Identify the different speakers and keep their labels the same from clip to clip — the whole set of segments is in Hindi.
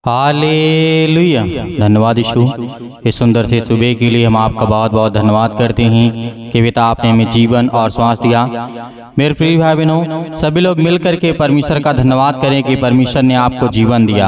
Speaker 1: हालेलुया। धन्यवाद यीशु, इस सुंदर से सुबह के लिए हम आपका बहुत बहुत धन्यवाद करते हैं कि पिता आपने हमें जीवन और श्वास दिया। मेरे प्रिय भाई बहनों, सभी लोग मिलकर के परमेश्वर का धन्यवाद करें कि परमेश्वर ने आपको जीवन दिया,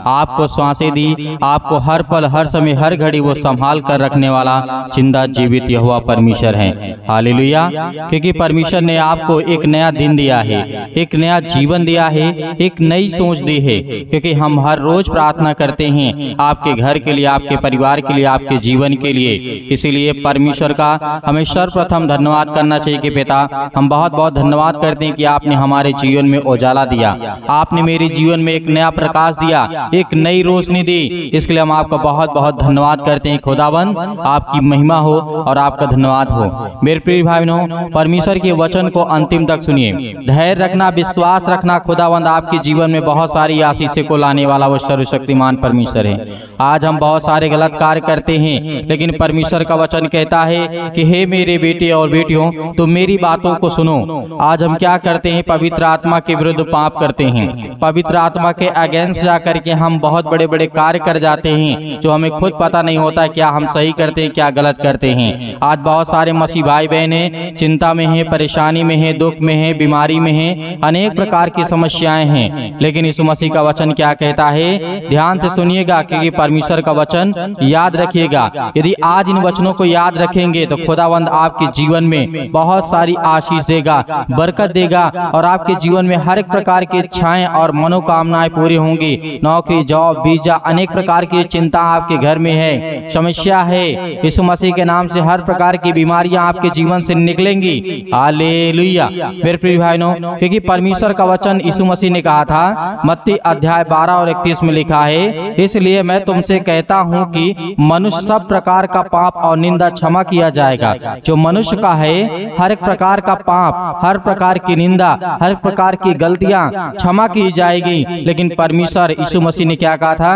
Speaker 1: आपको श्वासें दी, आपको हर पल हर समय हर घड़ी वो संभाल कर रखने वाला जिंदा जीवित यहोवा परमेश्वर है। हालेलुया। क्योंकि परमेश्वर ने आपको एक नया दिन दिया है, एक नया जीवन दिया है, एक नई सोच दी है। क्योंकि हम हर रोज प्रार्थना करते हैं आपके घर के लिए, आपके परिवार के लिए, आपके जीवन के लिए। इसीलिए परमेश्वर का हमें सर्वप्रथम धन्यवाद करना चाहिए कि पिता हम बहुत बहुत धन्यवाद करते हैं कि आपने हमारे जीवन में उजाला दिया, आपने मेरे जीवन में एक नया प्रकाश दिया, एक नई रोशनी दी। इसके लिए हम आपका बहुत बहुत धन्यवाद करते हैं। खुदाबंद आपकी महिमा हो और आपका धन्यवाद हो। मेरे प्रिय भाई बहनों, परमेश्वर के वचन को अंतिम तक सुनिए, धैर्य रखना, विश्वास रखना। खुदाबंद आपके जीवन में बहुत सारी आशीषों को लाने वाला वो सर्वशक्तिमान परमेश्वर है। आज हम बहुत सारे गलत कार्य करते हैं, लेकिन परमेश्वर का वचन कहता है कि हे मेरे बेटे और बेटियों, तुम मेरी बातों को सुनो। आज हम क्या करते हैं? पवित्र आत्मा के विरुद्ध पाप करते हैं, पवित्र आत्मा के अगेंस्ट जाकर के हम बहुत बड़े बड़े कार्य कर जाते हैं जो हमें खुद पता नहीं होता क्या हम सही करते हैं क्या गलत करते हैं। आज बहुत सारे मसीह भाई बहने चिंता में हैं, परेशानी में हैं, दुख में हैं, बीमारी में हैं, अनेक प्रकार की समस्याएं हैं। लेकिन यीशु मसीह का वचन क्या कहता है? ध्यान से सुनिएगा, क्योंकि परमेश्वर का वचन याद रखिएगा। यदि आज इन वचनों को याद रखेंगे तो खुदावंद आपके जीवन में बहुत सारी आशीष देगा, बरकत देगा और आपके जीवन में हर एक प्रकार की इच्छाएं और मनोकामनाएं पूरी होंगी। नौकरी, जॉब, वीजा, अनेक प्रकार की चिंता आपके घर में है, समस्या है, यीशु मसीह के नाम से हर प्रकार की बीमारियां आपके जीवन से निकलेंगी। हालेलुया। मेरे प्रिय भाइयों, क्योंकि परमेश्वर का वचन यीशु मसीह ने कहा था, मत्ती अध्याय 12 और 31 में लिखा है, इसलिए मैं तुमसे कहता हूँ कि मनुष्य सब प्रकार का पाप और निंदा क्षमा किया जाएगा। जो मनुष्य का है हर एक प्रकार का पाप, हर प्रकार की निंदा, हर प्रकार की गलतियां क्षमा की जाएगी। लेकिन परमेश्वर यीशु मसीह ने क्या कहा था?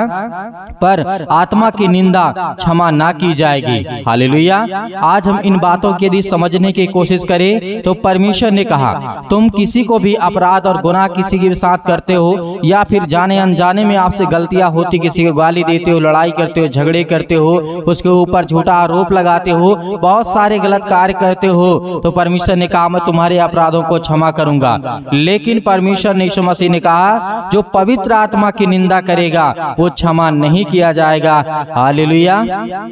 Speaker 1: पर आत्मा की निंदा क्षमा ना की जाएगी। हालेलुया। आज हम इन बातों की यदि समझने की कोशिश करें तो परमेश्वर ने कहा, तुम किसी को भी अपराध और गुनाह किसी के साथ करते हो या फिर जाने अनजाने में आपसे गलतियां होती, किसी को गाली देते हो, लड़ाई करते हो, झगड़े करते हो, उसके ऊपर झूठा आरोप लगाते हो, बहुत सारे गलत कार्य करते हो, तो परमेश्वर ने कहा मैं तुम्हारे अपराधों को क्षमा करूंगा। लेकिन परमेश्वर ने यीशु मसीह ने कहा, जो पवित्र आत्मा की निंदा करेगा वो क्षमा नहीं किया जाएगा। हालेलुया।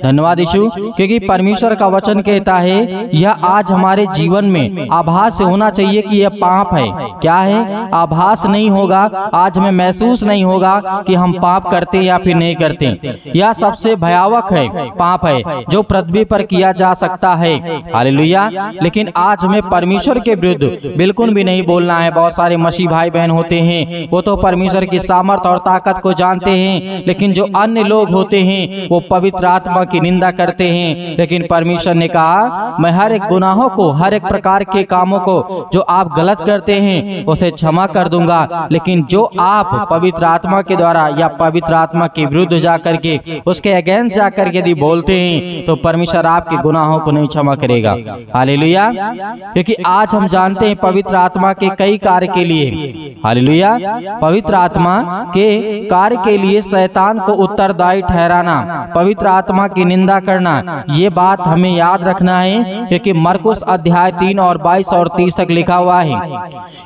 Speaker 1: धन्यवाद यीशु। क्योंकि परमेश्वर का वचन कहता है यह आज हमारे जीवन में आभास होना चाहिए कि यह पाप है। क्या है? आभास नहीं होगा, आज हमें महसूस नहीं होगा कि हम पाप करते या फिर नहीं करते। यह सबसे भयावह है, पाप है जो पृथ्वी पर किया जा सकता है। हालेलुया। लेकिन आज हमें परमेश्वर के विरुद्ध बिल्कुल भी नहीं बोलना है। बहुत सारे मसीह भाई बहन होते हैं, वो तो परमेश्वर की सामर्थ और ताकत को जानते हैं, लेकिन जो अन्य लोग होते हैं वो पवित्र आत्मा की निंदा करते हैं। लेकिन परमेश्वर ने कहा मैं हर एक गुनाहों को, हर एक प्रकार के कामों को जो आप गलत करते हैं उसे क्षमा कर दूंगा। लेकिन जो आप पवित्र आत्मा के द्वारा या पवित्र आत्मा के विरुद्ध जाकर के, उसके अगेंस्ट जाकर के यदि बोलते हैं तो परमेश्वर आपके गुनाहों को नहीं क्षमा करेगा। हालेलुया। क्योंकि आज हम जानते हैं पवित्र आत्मा के कई कार्य के लिए, हालेलुया, पवित्र आत्मा के कार्य के लिए शैतान को उत्तरदायी ठहराना, पवित्र आत्मा की निंदा करना, ये बात हमें याद रखना है। क्योंकि मरकुस अध्याय 3 और 22 और 30 तक लिखा हुआ है,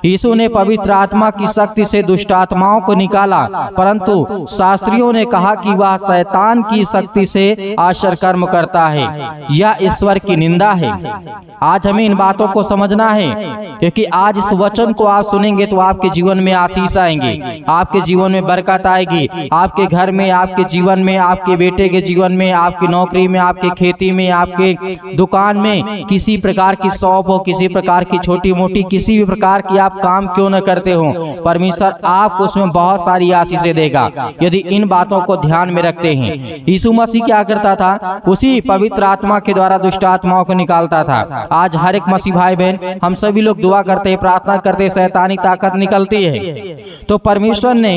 Speaker 1: यीशु ने पवित्र आत्मा की शक्ति से दुष्ट आत्माओं को निकाला, परंतु शास्त्रियों ने कहा कि वह शैतान की शक्ति से आश्चर्य कर्म करता है। यह ईश्वर की निंदा है। आज हमें इन बातों को समझना है, क्योंकि आज इस वचन को आप सुनेंगे तो आपके जीवन में आशीष आएंगे, आपके जीवन में बरकत आएगी, आपके घर में, आपके जीवन में, आपके बेटे के जीवन में, आपकी नौकरी में, आपके खेती में, आपके दुकान में, किसी प्रकार की शॉप हो, किसी प्रकार की छोटी मोटी किसी भी प्रकार की आप काम क्यों न करते हो, परमेश्वर आपको उसमें बहुत सारी आशीषें देगा यदि इन बातों को ध्यान में रखते हैं। यीशु मसीह क्या करता था? उसी पवित्र आत्मा के द्वारा दुष्ट आत्माओं को निकालता था। आज हर एक मसीह भाई बहन, हम सब सभी लोग दुआ करते हैं, प्रार्थना करते हैं, शैतानी ताकत निकलती है। तो परमेश्वर ने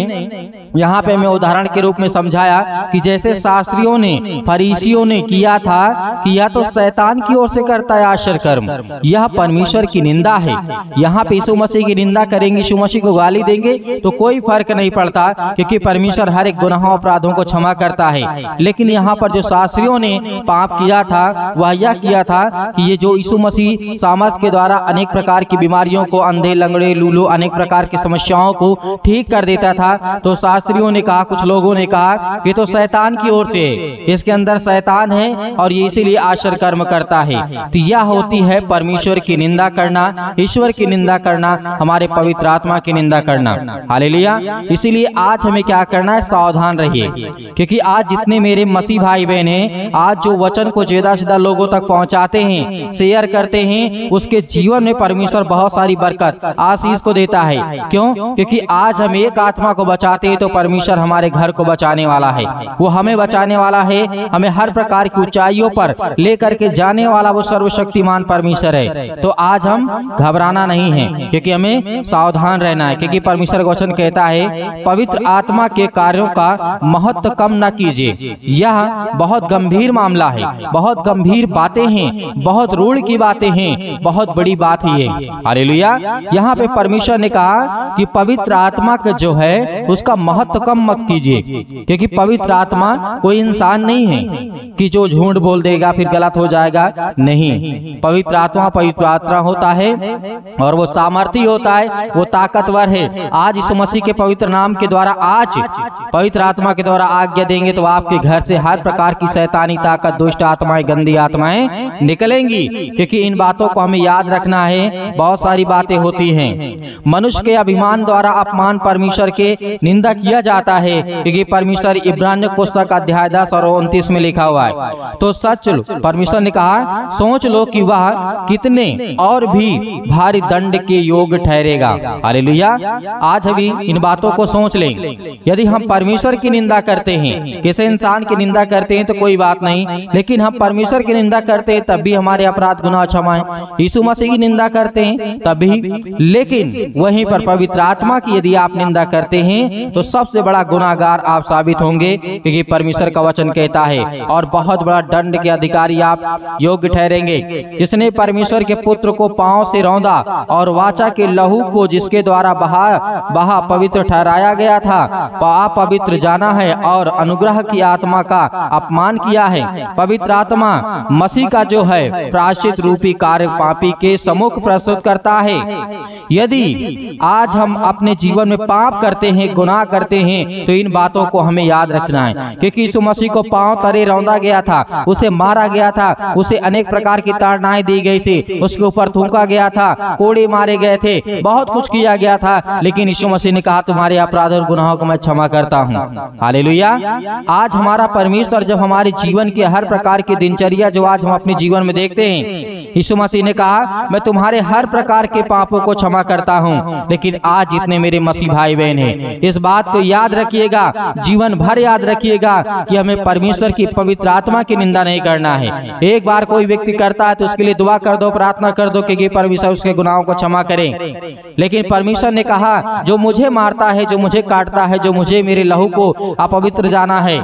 Speaker 1: यहाँ पे हमें उदाहरण के रूप में समझाया कि जैसे शास्त्रियों ने, फरीसियों ने किया था कि यह तो शैतान की ओर से करता है आश्चर्य कर्म, यह परमेश्वर की निंदा है। यहाँ पे यीशु मसीह की निंदा करेंगे, यीशु मसीह को गाली देंगे तो कोई फर्क नहीं पड़ता, क्योंकि परमेश्वर हर एक गुनाहों अपराधों को क्षमा करता है। लेकिन यहाँ पर जो शास्त्रियों ने पाप किया था वह यह किया था कि ये जो यीशु मसीह सामर्थ के द्वारा अनेक प्रकार की बीमारियों को, अंधे, लंगड़े, लूलू, अनेक प्रकार की समस्याओं को ठीक कर देता था, तो शास्त्रियों ने कहा, कुछ लोगों ने कहा कि तो शैतान की ओर से, इसके अंदर शैतान है और ये इसीलिए आश्चर्य कर्म करता है। तो यह होती है परमेश्वर की निंदा करना, ईश्वर की निंदा करना, हमारे पवित्र आत्मा की निंदा करना। हालेलुया। इसीलिए आज हमें क्या करना है, सावधान रहिए, क्योंकि आज जितने मेरे मसीह भाई बहन हैं, आज जो वचन को ज्यादा से ज्यादा लोगों तक पहुंचाते हैं, शेयर करते हैं, उसके जीवन में परमेश्वर बहुत सारी बरकत, आशीष को देता है। क्यों? क्योंकि आज हम एक आत्मा को बचाते हैं तो परमेश्वर हमारे घर को बचाने वाला है, वो हमें बचाने वाला है, हमें हर प्रकार की ऊंचाइयों पर लेकर के जाने वाला वो सर्वशक्तिमान परमेश्वर है। तो आज हम घबराना नहीं है, क्योंकि हमें सावधान रहना है, क्योंकि परमेश्वर वचन कहता है पवित्र आत्मा के कार्यों का महत्व कम न कीजिए। यह बहुत गंभीर मामला है, बहुत गंभीर बातें हैं, बहुत रूढ़ की बातें हैं, बहुत बड़ी बात ही है। हालेलुया। यहाँ पे परमेश्वर ने कहा कि पवित्र आत्मा का जो है उसका महत्व कम मत कीजिए, क्योंकि पवित्र आत्मा कोई इंसान नहीं है कि जो झूठ बोल देगा फिर गलत हो जाएगा। नहीं, पवित्र आत्मा पवित्र आत्मा होता है और वो सामर्थी होता है, वो ताकतवर है। आज यीशु मसीह के पवित्र नाम के द्वारा, आज पवित्र आत्मा के द्वारा आज्ञा देंगे तो आपके घर से हर प्रकार की शैतानी ताकत, दुष्ट आत्माएं, गंदी आत्माएं निकलेंगी। क्योंकि इन बातों को हमें याद रखना है। बहुत सारी बातें होती हैं, मनुष्य के अभिमान द्वारा अपमान परमेश्वर के निंदा किया जाता है, क्योंकि परमेश्वर इब्रानियों पुस्तक अध्याय 10 और 29 में लिखा हुआ है। तो सच परमेश्वर ने कहा, सोच लो कि वह कितने और भी भारी दंड के योग ठहरेगा। हालेलुया। आज अभी इन बातों को सोच लें। यदि हम परमेश्वर की निंदा करते हैं, किसी इंसान की निंदा करते हैं तो कोई बात नहीं, लेकिन हम परमेश्वर की निंदा करते हैं तब भी हमारे अपराध गुनाह क्षमा है। यीशु मसीह की निंदा करते हैं तब भी, लेकिन वहीं पर पवित्र आत्मा की यदि आप निंदा करते हैं तो सबसे बड़ा गुनाहगार आप साबित होंगे, क्योंकि परमेश्वर का वचन कहता है, और बहुत बड़ा दंड के अधिकारी आप योग्य ठहरेंगे। जिसने परमेश्वर के पुत्र को पांव से रौंदा और वाचा के लहू को जिसके द्वारा बहा पवित्र ठहराया गया था, पवित्र जाना है और अनुग्रह की आत्मा का अपमान किया है। पवित्र आत्मा मसीह का जो है प्रायश्चित रूपी कार्य पापी के सम्मुख प्रस्तुत करता है। यदि आज हम अपने जीवन में पाप करते हैं, गुनाह करते हैं, तो इन बातों को हमें याद रखना है, क्योंकि यीशु मसीह को पांव तले रौंदा गया था, उसे मारा गया था, उसे अनेक प्रकार की ताड़नाएं दी गई थी, उसके ऊपर थूका गया था, कोड़े मारे गए थे, बहुत कुछ किया गया था, लेकिन यीशु मसीह ने कहा तुम्हारे अपराध और गुनाहों को मैं क्षमा करता हूँ। हालेलुया। आज हमारा परमेश्वर जब हमारे जीवन के हर प्रकार की दिनचर्या जो आज हम अपने जीवन में देखते हैं, यीशु मसीह ने कहा मैं तुम्हारे हर प्रकार के पापों को क्षमा करता हूँ। लेकिन आज जितने मेरे मसीह भाई बहन हैं, इस बात को याद रखिएगा, जीवन भर याद रखिएगा कि हमें परमेश्वर की पवित्र आत्मा की निंदा नहीं करना है। एक बार कोई व्यक्ति करता है तो उसके लिए दुआ कर दो, प्रार्थना कर दो कि परमेश्वर उसके गुनाहों को क्षमा करे। लेकिन परमेश्वर ने कहा जो मुझे मारता है, जो मुझे काटता है, जो मुझे मेरे लहू को अपवित्र जाना है,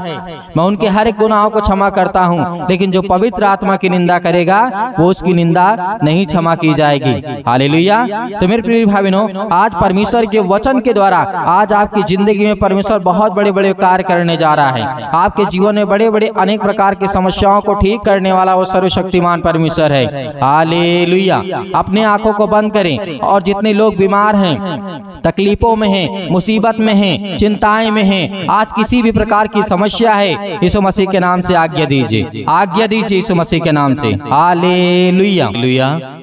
Speaker 1: मैं उनके हर एक गुनाहों को क्षमा करता हूँ। लेकिन जो पवित्र आत्मा की निंदा करेगा वो उसकी निंदा नहीं क्षमा की जाएगी। हालेलुया। तो मेरे प्रिय भाई बहनों, आज परमेश्वर के वचन के द्वारा आज आपकी जिंदगी में परमेश्वर बहुत बड़े बड़े कार्य करने जा रहा है। आपके जीवन में बड़े बड़े अनेक प्रकार की समस्याओं को ठीक करने वाला वो सर्वशक्तिमान परमेश्वर है। हालेलुया। अपने आंखों को बंद करें और जितने लोग बीमार हैं, तकलीफों में हैं, मुसीबत में हैं, चिंताएं में हैं, आज किसी भी प्रकार की समस्या है, यीशु मसीह के नाम से आज्ञा दीजिए, आज्ञा दीजिए यीशु मसीह के नाम से। हालेलुया।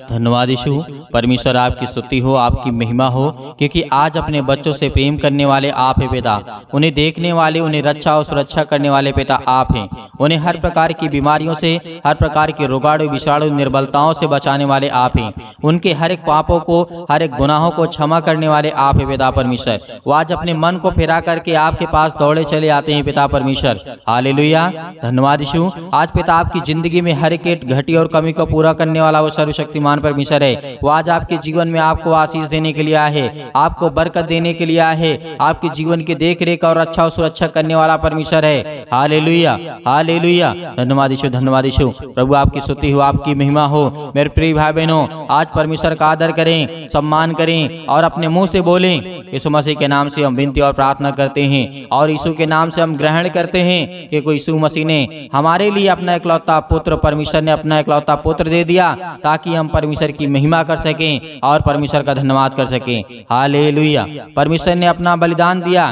Speaker 1: धन्यवाद यीशु। परमेश्वर आपकी स्तुति हो, आपकी महिमा हो, क्योंकि आज अपने बच्चों से प्रेम करने वाले आप हैं पिता। उन्हें देखने वाले, उन्हें रक्षा और सुरक्षा करने वाले पिता आप हैं। उन्हें हर प्रकार की बीमारियों से, हर प्रकार के रोगाणु विषाणु निर्बलताओं से बचाने वाले आप हैं। उनके हर एक पापों को, हर एक गुनाहों को क्षमा करने वाले आप हैं पिता परमेश्वर। वो आज अपने मन को फिरा करके आपके पास दौड़े चले आते हैं पिता परमेश्वर। हालेलुया। धन्यवाद यीशु। आज पिता आपकी जिंदगी में हर एक घटी और कमी को पूरा करने वाला वो सर्वशक्तिमान परमेश्वर है। वो आज आपके जीवन में आपको आशीष देने के लिए आया है, आपको बरकत देने के लिए आया है, आपके जीवन की देख रेख और अच्छा और सुरक्षा करने वाला परमेश्वर है। Hallelujah, hallelujah. धन्यवाद यीशु, धन्यवाद यीशु। प्रभु आपकी स्तुति हो, आपकी महिमा हो। मेरे प्रिय भाई बहनों, आज परमेश्वर का आदर करें, सम्मान करें और अपने मुंह से बोलें। यीशु मसीह के नाम से हम विनती और प्रार्थना करते हैं और यीशु के नाम से हम ग्रहण करते हैं कि कोई यीशु मसीह ने हमारे लिए अपना इकलौता पुत्र, परमेश्वर ने अपना इकलौता पुत्र दे दिया ताकि हम परमेश्वर की महिमा कर सकें और परमेश्वर का धन्यवाद कर सकें। हालेलुया। परमेश्वर ने अपना बलिदान दिया,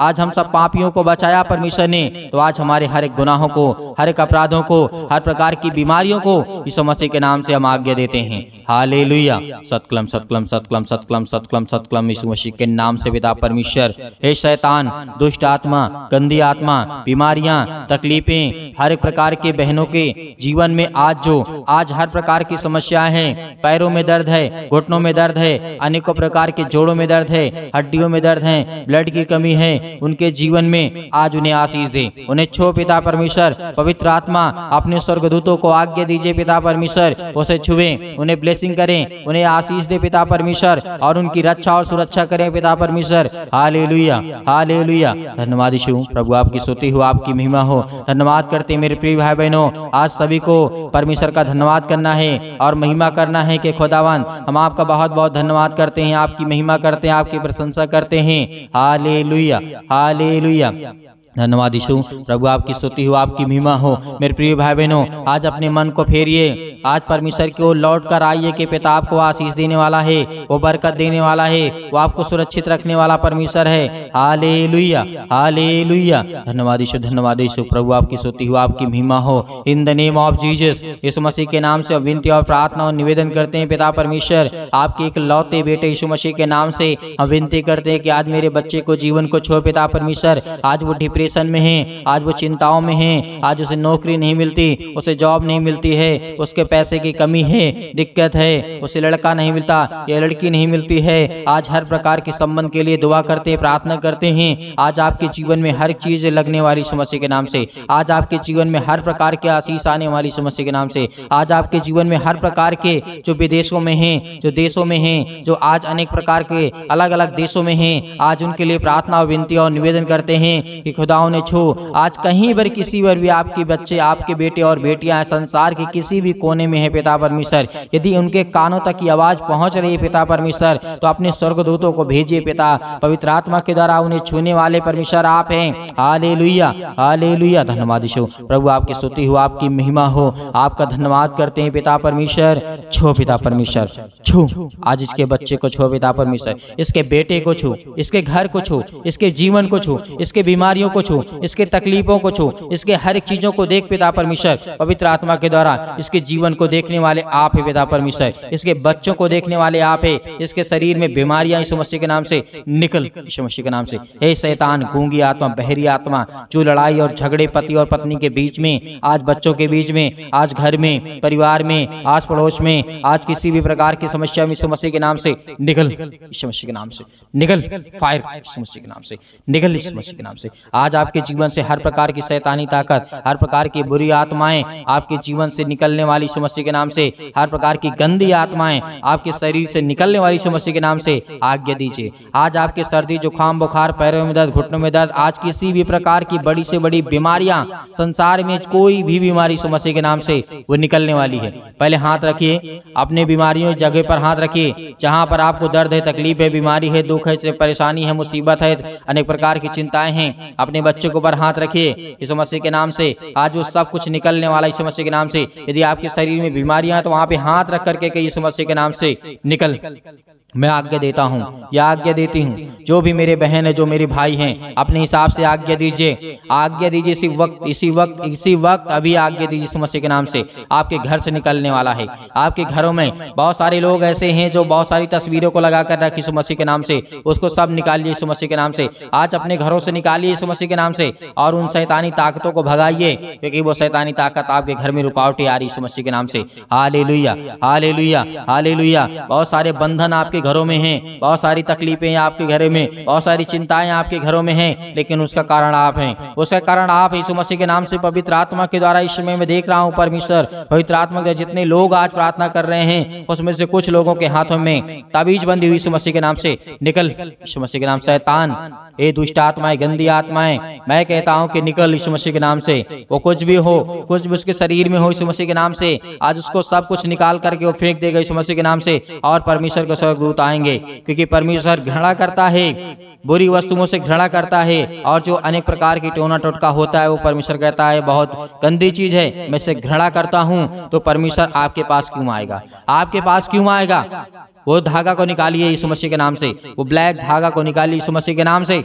Speaker 1: आज हम सब पापियों को बचाया परमेश्वर ने, तो आज हमारे हर एक गुनाहों को, हर एक अपराधों को, हर प्रकार की बीमारियों को यीशु मसीह के नाम से हम आज्ञा देते हैं। हालेलुया। सतक्लम सतक्लम सतक्लम सतक्लम सतक्लम सतक्लम यीशु मसीह के नाम से पिता परमेश्वर, हे शैतान, दुष्ट आत्मा, गंदी आत्मा, बीमारियां, तकलीफें, हर एक प्रकार के बहनों के जीवन में आज हर प्रकार की समस्याएं हैं, पैरों में दर्द है, घुटनों में दर्द है, अनेकों प्रकार के जोड़ों में दर्द है, हड्डियों में दर्द है, ब्लड की कमी है, उनके जीवन में आज उन्हें आशीष दे, उन्हें छो पिता परमेश्वर। पवित्र आत्मा अपने स्वर्गदूतों को आज्ञा दीजिए पिता परमेश्वर, उसे छुए, उन्हें ब्लेसिंग करें, उन्हें आशीष दे पिता परमेश्वर और उनकी रक्षा और सुरक्षा करें पिता परमेश्वर। Hallelujah, hallelujah. धन्यवाद यीशु। प्रभु आपकी स्तुति हो, आपकी महिमा हो। धन्यवाद करते मेरे प्रिय भाई बहनों, आज सभी को परमेश्वर का धन्यवाद करना है और महिमा करना है कि खुदावन हम आपका बहुत बहुत धन्यवाद करते हैं, आपकी महिमा करते हैं, आपकी प्रशंसा करते हैं। Hallelujah, hallelujah. धन्यवाद यीशु। प्रभु आपकी स्तुति हो, आपकी महिमा हो। मेरे प्रिय भाई बहनों, आज अपने मन को फेरिए, आज परमेश्वर की ओर लौट कर आइए कि पिता आपको आशीष देने वाला है, वो बरकत देने वाला है, वो आपको सुरक्षित रखने वाला परमेश्वर है। Hallelujah, hallelujah. धन्यवाद यीशु, धन्यवाद यीशु। प्रभु आपकी स्तुति हो, आपकी महिमा हो। In the name of Jesus, Yeshu Masih के नाम से विनती और प्रार्थना और निवेदन करते हैं पिता परमेश्वर, आपके एक लौते बेटे यीशु मसीह के नाम से हम विनती करते हैं कि आज मेरे बच्चे को जीवन को छो पिता परमेश्वर। आज वो डिप्रेशन में है, आज वो चिंताओं में है, आज उसे नौकरी नहीं मिलती, उसे जॉब नहीं मिलती है, उसके पैसे की कमी है, दिक्कत है, उसे लड़का नहीं मिलता या लड़की नहीं मिलती है। आज हर प्रकार के संबंध के लिए दुआ करते, प्रार्थना करते हैं। आज आपके जीवन में हर चीज लगने वाली यीशु मसीह के नाम से, आज आपके जीवन में हर प्रकार के आशीष आने वाली यीशु मसीह के नाम से, आज आपके जीवन में हर प्रकार के जो विदेशों में हैं, जो देशों में हैं, जो आज अनेक प्रकार के अलग अलग देशों में हैं, आज उनके लिए प्रार्थना और विनती और निवेदन करते हैं कि खुदा उन्हें छू। आज कहीं पर किसी पर भी आपके बच्चे, आपके बेटे और बेटियां संसार के किसी भी कोने में है पिता परमेश्वर, यदि उनके कानों तक की आवाज पहुंच रही है पिता परमेश्वर, तो अपने स्वर्गदूतों को भेजिए पिता, पवित्र आत्मा के द्वारा उन्हें छूने वाले परमेश्वर आप हैं। Hallelujah, hallelujah. धन्यवाद यीशु। प्रभु आपकी स्तुति हो, आपकी महिमा हो, आपका धन्यवाद करते हैं पिता परमेश्वर। छो पिता परमेश्वर, छू आज इसके बच्चे को छो पिता परमेश्वर, इसके बेटे को छू, इसके घर को छू, इसके जीवन को छू, इसके बीमारियों को छू, इसके तकलीफों को छू, इसके हर एक चीजों को देख पिता परमेश्वर। पवित्र आत्मा के द्वारा इसके जीवन को देखने वाले आप है पिता परमेश्वर, इसके बच्चों को देखने वाले आप है। इसके शरीर में बीमारियां यीशु मसीह के नाम से निकल, यीशु मसीह के नाम से। हे शैतान, गूंगी आत्मा, बहरी आत्मा, जो लड़ाई और झगड़े पति और पत्नी के बीच में, आज बच्चों के बीच में, आज घर में, परिवार में, आस पड़ोस में, आज किसी भी प्रकार की समस्या में यीशु मसीह के नाम से निकल, यीशु मसीह के नाम से निकल, फायर यीशु मसीह के नाम से निकल, यीशु मसीह के नाम से। आज आपके जीवन से हर प्रकार की शैतानी ताकत, हर प्रकार की बुरी आत्माएं आपके जीवन से निकलने वाली यीशु मसीह के नाम से, हर प्रकार की गंदी आत्माएं आपके शरीर से निकलने वाली यीशु मसीह के नाम से आज्ञा दीजिए। आज आपके सर्दी, जुकाम, बुखार, पैरों में दर्द, घुटनों में दर्द, आज किसी भी प्रकार की बड़ी से बड़ी बीमारियां, संसार में कोई भी बीमारी यीशु मसीह के नाम से वो निकलने वाली है। पहले हाथ रखिए, अपने बीमारियों की जगह पर हाथ रखिए, जहां पर आपको दर्द है, तकलीफ है, बीमारी है, दुख है, परेशानी है, मुसीबत है, अनेक प्रकार की चिंताएं हैं, अपने बच्चों के ऊपर हाथ रखिए यीशु मसीह के नाम से। आज वो सब कुछ निकलने वाला यीशु मसीह के नाम से। यदि आपके शरीर में बीमारियां हैं तो वहां पे हाथ रख करके यीशु मसीह के नाम से निकल। मैं आज्ञा देता हूँ या आज्ञा देती हूँ, जो भी मेरे बहन है, जो मेरे भाई हैं, अपने हिसाब से आज्ञा दीजिए, आज्ञा दीजिए। इसी वक्त अभी आज्ञा दीजिए यीशु मसीह के नाम से। आपके घर से निकलने वाला है। आपके घरों में बहुत सारे लोग ऐसे हैं जो बहुत सारी तस्वीरों को लगा कर रखे यीशु मसीह के नाम से, उसको सब निकालिए यीशु मसीह के नाम से। आज अपने घरों से निकालिए यीशु मसीह के नाम से और उन शैतानी ताकतों को भगाइए, क्योंकि वो शैतानी ताकत आपके घर में रुकावटें आ रही यीशु मसीह के नाम से। Hallelujah, hallelujah, hallelujah. बहुत सारे बंधन आपके
Speaker 2: आपके घरों में हैं, बहुत सारी तकलीफें आपके घरों में, बहुत सारी चिंताएं आपके घरों में हैं, लेकिन उसका कारण आप हैं। उसका कारण आप यीशु मसीह के नाम से पवित्र आत्मा के द्वारा इस समय मैं देख रहा हूँ परमेश्वर पवित्र आत्मा के जितने लोग आज प्रार्थना कर रहे हैं उसमें से कुछ लोगों के हाथों में ताबीज बंदी हुई यीशु मसीह के नाम से निकल, यीशु मसीह के नाम। शैतान, ए दुष्ट आत्माएं, गंदी आत्माएं, मैं कहता हूं कि निकल यीशु मसीह के नाम से। वो कुछ भी हो, कुछ भी उसके शरीर में हो, यीशु मसीह के नाम से आज उसको सब कुछ निकाल करके वो फेंक देगा यीशु मसीह के नाम से। और परमेश्वर के स्वर्गदूत आएंगे, क्योंकि परमेश्वर घृणा करता है, बुरी वस्तुओं से घृणा करता है, और जो अनेक प्रकार की टोना टोटका होता है वो परमेश्वर कहता है बहुत गंदी चीज है, मैं इसे घृणा करता हूं। तो परमेश्वर आपके पास क्यों आएगा? आपके पास क्यों आएगा? वो धागा को निकालिए यीशु मसीह के नाम से, वो ब्लैक धागा को निकालिए यीशु मसीह के नाम से,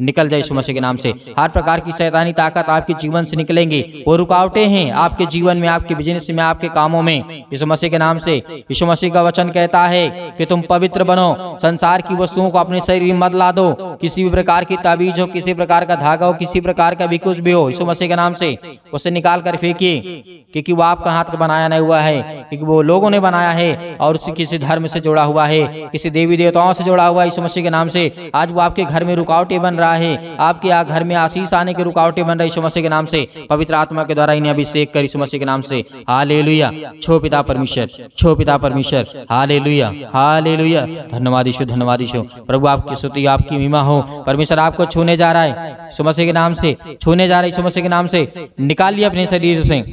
Speaker 2: निकल जाए यीशु मसीह के नाम से। हर प्रकार की शैतानी ताकत आपके जीवन से निकलेंगी। वो रुकावटें हैं आपके जीवन में, आपके बिजनेस में, आपके कामों में, यीशु मसीह के नाम से। यीशु मसीह का वचन कहता है कि तुम पवित्र बनो, संसार की वस्तुओं को अपने शरीर में मत ला दो। किसी भी प्रकार की ताबीज हो, किसी प्रकार का धागा हो, किसी प्रकार का भी कुछ भी हो, यीशु मसीह के नाम से उसे निकाल कर फेंकिए, क्योंकि वो आपका हाथ का बनाया नहीं हुआ है, क्योंकि वो लोगों ने बनाया है और उसी किसी धर्म से जुड़ा हुआ है, किसी देवी देवताओं से जुड़ा हुआ है। यीशु मसीह के नाम से आज वो आपके घर में रुकावटें बन रहा है, आपके घर में आशीष आने की रुकावटें बन रही है यीशु मसीह के नाम से। पवित्र आत्मा के द्वारा इन्हें अभिषेक कर यीशु मसीह के नाम से। हालेलुया, छो पिता परमेश्वर, छो पिता परमेश्वर। हालेलुया, हालेलुया, धन्यवाद यीशु, धन्यवाद यीशु। प्रभु आपकी स्तुति, आपकी महिमा हो। परमेश्वर आपको छूने जा रहा है यीशु मसीह के नाम से, छूने जा रहा है यीशु मसीह के नाम से। निकालिए अपने शरीर से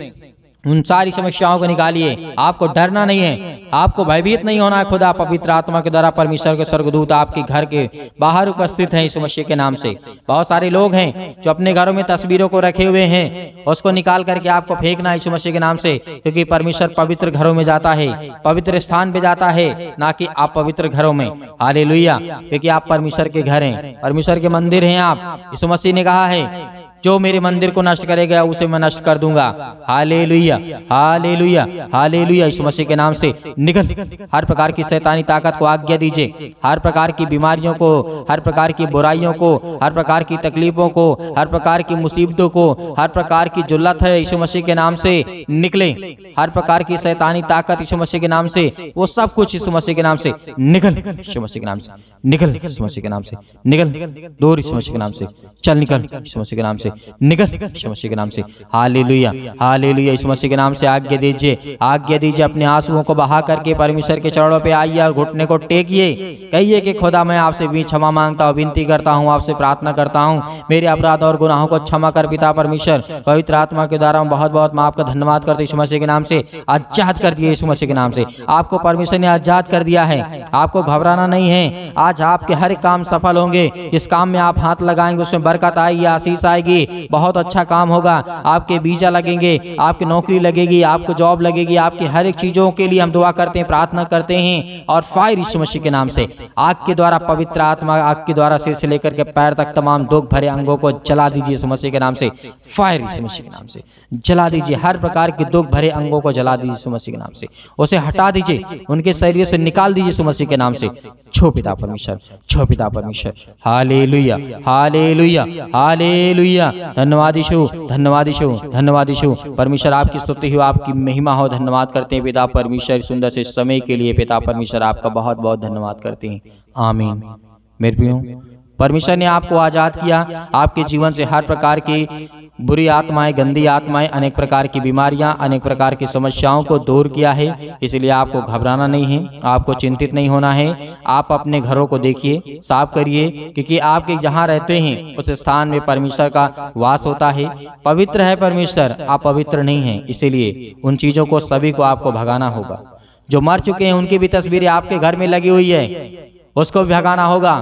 Speaker 2: उन सारी समस्याओं को निकालिए। आपको डरना नहीं है, आपको भयभीत नहीं होना है। खुदा पवित्र आत्मा के द्वारा परमेश्वर के स्वर्गदूत आपके घर के बाहर उपस्थित हैं यीशु मसीह के नाम से। बहुत सारे लोग हैं जो अपने घरों में तस्वीरों को रखे हुए हैं, उसको निकाल करके आपको फेंकना है यीशु मसीह के नाम से, क्योंकि परमेश्वर पवित्र घरों में जाता है, पवित्र स्थान पे जाता है, ना कि आप पवित्र घरों में। हालेलुया, क्योंकि आप परमेश्वर के घर हैं, परमेश्वर के मंदिर हैं आप। यीशु मसीह ने कहा है जो मेरे मंदिर को नष्ट करेगा उसे मैं नष्ट कर दूंगा। Hallelujah, hallelujah, hallelujah. Yeshu Masih के नाम से निकल, हर प्रकार की शैतानी ताकत को आज्ञा दीजिए, हर प्रकार की बीमारियों को, हर प्रकार की बुराइयों को, हर प्रकार की तकलीफों को, हर प्रकार की मुसीबतों को, हर प्रकार की जो लत है यीशु मसीह के नाम से निकले। हर प्रकार की शैतानी ताकत यीशु मसीह के नाम से, वो सब कुछ यीशु मसीह के नाम से निकल, यीशु मसीह के नाम से निकल, यीशु मसीह के नाम से निकल, दूर यीशु मसीह के नाम से चल, निकल यीशु मसीह के नाम से निकल, यीशु मसीह के नाम से। Hallelujah, hallelujah. यीशु मसीह के नाम से आज्ञा दीजिए, आज्ञा दीजिए। अपने आंसुओं को बहा करके परमेश्वर के चरणों पे आइए और घुटने को टेकिए, कहिए कि खुदा मैं आपसे भी क्षमा मांगता हूँ, विनती करता हूँ, आपसे प्रार्थना करता हूँ, मेरे अपराध और गुनाहों को क्षमा कर पिता परमेश्वर। पवित्र आत्मा के द्वारा बहुत बहुत मैं आपका धन्यवाद करते यीशु मसीह के नाम से। आजाद कर दिए यीशु मसीह के नाम से, आपको परमेश्वर ने आजाद कर दिया है। आपको घबराना नहीं है, आज आपके हर एक काम सफल होंगे। जिस काम में आप हाथ लगाएंगे उसमें बरकत आएगी, आशीष आएगी, बहुत अच्छा काम होगा। आपके वीजा लगेंगे, आपकी नौकरी लगेगी, आपको जॉब लगेगी, आपकी हर एक चीजों के लिए हम दुआ करते हैं, प्रार्थना करते हैं। और फायर यीशु मसीह के नाम से, आग के द्वारा पवित्र आत्मा आग के द्वारा सिर से लेकर के पैर तक तमाम दुख भरे अंगों को जला दीजिए यीशु मसीह के नाम से। फायर यीशु मसीह के नाम से जला दीजिए, हर प्रकार के दुख भरे अंगों को जला दीजिए यीशु मसीह के नाम से। उसे हटा दीजिए, उनके शरीर से निकाल दीजिए यीशु मसीह के नाम से। छो पिता परमेश्वर, छो पिता परमेश्वर। Hallelujah, hallelujah, hallelujah. धन्यवाद यीशु, धन्यवाद यीशु, धन्यवाद यीशु। परमेश्वर आपकी स्तुति हो, आपकी महिमा हो। धन्यवाद करते हैं पिता परमेश्वर सुंदर से समय के लिए। पिता परमेश्वर आपका बहुत बहुत धन्यवाद करते हैं। आमीन। मेरे प्रियो, परमेश्वर ने आपको आजाद किया, आपके जीवन से हर प्रकार की बुरी आत्माएं, गंदी आत्माएं, अनेक प्रकार की बीमारियां, अनेक प्रकार की समस्याओं को दूर किया है। इसलिए आपको घबराना नहीं है, आपको चिंतित नहीं होना है। आप अपने घरों को देखिए, साफ करिए, क्योंकि आपके जहां रहते हैं उस स्थान में परमेश्वर का वास होता है। पवित्र है परमेश्वर, आप पवित्र नहीं हैं, इसीलिए उन चीजों को सभी को आपको भगाना होगा। जो मर चुके हैं उनकी भी तस्वीरें आपके घर में लगी हुई है, उसको भगाना होगा,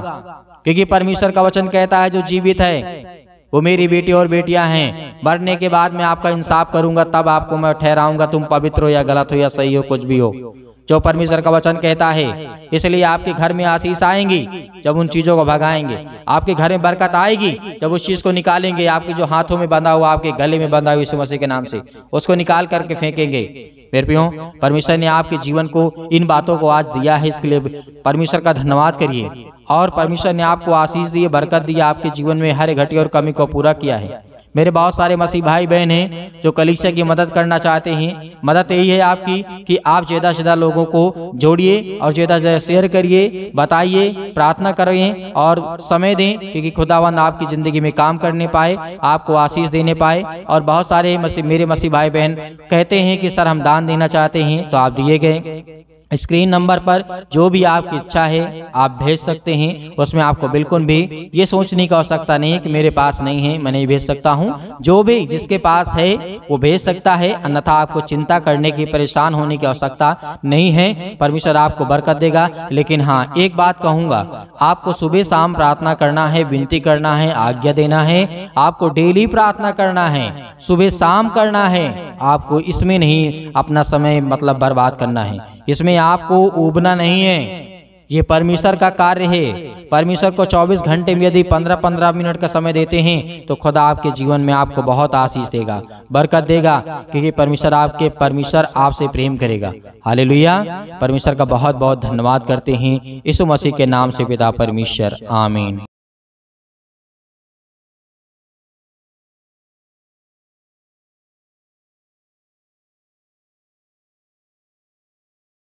Speaker 2: क्योंकि परमेश्वर का वचन कहता है जो जीवित है वो मेरी बेटी और बेटियां हैं। मरने के बाद मैं आपका इंसाफ करूंगा, तब आपको मैं ठहराऊंगा तुम पवित्र हो या गलत हो या सही हो, कुछ भी हो, जो परमेश्वर का वचन कहता है। इसलिए आपके घर में आशीष आएंगी जब उन चीजों को भगाएंगे, आपके घर में बरकत आएगी जब उस चीज को निकालेंगे। आपके जो हाथों में बंधा हुआ, आपके गले में बंधा हुआ यीशु मसीह के नाम से, उसको निकाल करके फेंकेंगे। मेरे प्रियो, परमेश्वर ने आपके जीवन को इन बातों को आज दिया है, इसके लिए परमेश्वर का धन्यवाद करिए। और परमेश्वर ने आपको आशीष दी, बरकत दी, आपके जीवन में हर घटी और कमी को पूरा किया है। मेरे बहुत सारे मसीह भाई बहन हैं जो कलीसिया की मदद करना चाहते हैं। मदद यही है आपकी कि आप ज़्यादा से ज़्यादा लोगों को जोड़िए और ज़्यादा से ज़्यादा शेयर करिए, बताइए, प्रार्थना करें और समय दें, क्योंकि खुदावंद आपकी ज़िंदगी में काम करने पाए, आपको आशीष देने पाए। और बहुत सारे मेरे मसीह भाई बहन कहते हैं कि सर हम दान देना चाहते हैं, तो आप दिए गए स्क्रीन नंबर पर जो भी आपकी इच्छा है आप भेज सकते हैं। उसमें आपको बिल्कुल भी ये सोचने की आवश्यकता नहीं है कि मेरे पास नहीं है मैं नहीं भेज सकता हूँ। जो भी जिसके पास है वो भेज सकता है, अन्यथा आपको चिंता करने की, परेशान होने की आवश्यकता नहीं है। परमेश्वर आपको बरकत देगा। लेकिन हाँ, एक बात कहूँगा, आपको सुबह शाम प्रार्थना करना है, विनती करना है, आज्ञा देना है। आपको डेली प्रार्थना करना है, सुबह शाम करना है। आपको इसमें नहीं अपना समय मतलब बर्बाद करना है, इसमें आपको उबना नहीं है। ये परमेश्वर का कार्य है। परमेश्वर को 24 घंटे में यदि 15-15 मिनट का समय देते हैं तो खुदा आपके जीवन में आपको बहुत आशीष देगा, बरकत देगा, क्योंकि परमेश्वर आपसे प्रेम करेगा। हालेलुया। परमेश्वर का बहुत बहुत धन्यवाद करते हैं यीशु मसीह के नाम से पिता परमेश्वर, आमीन।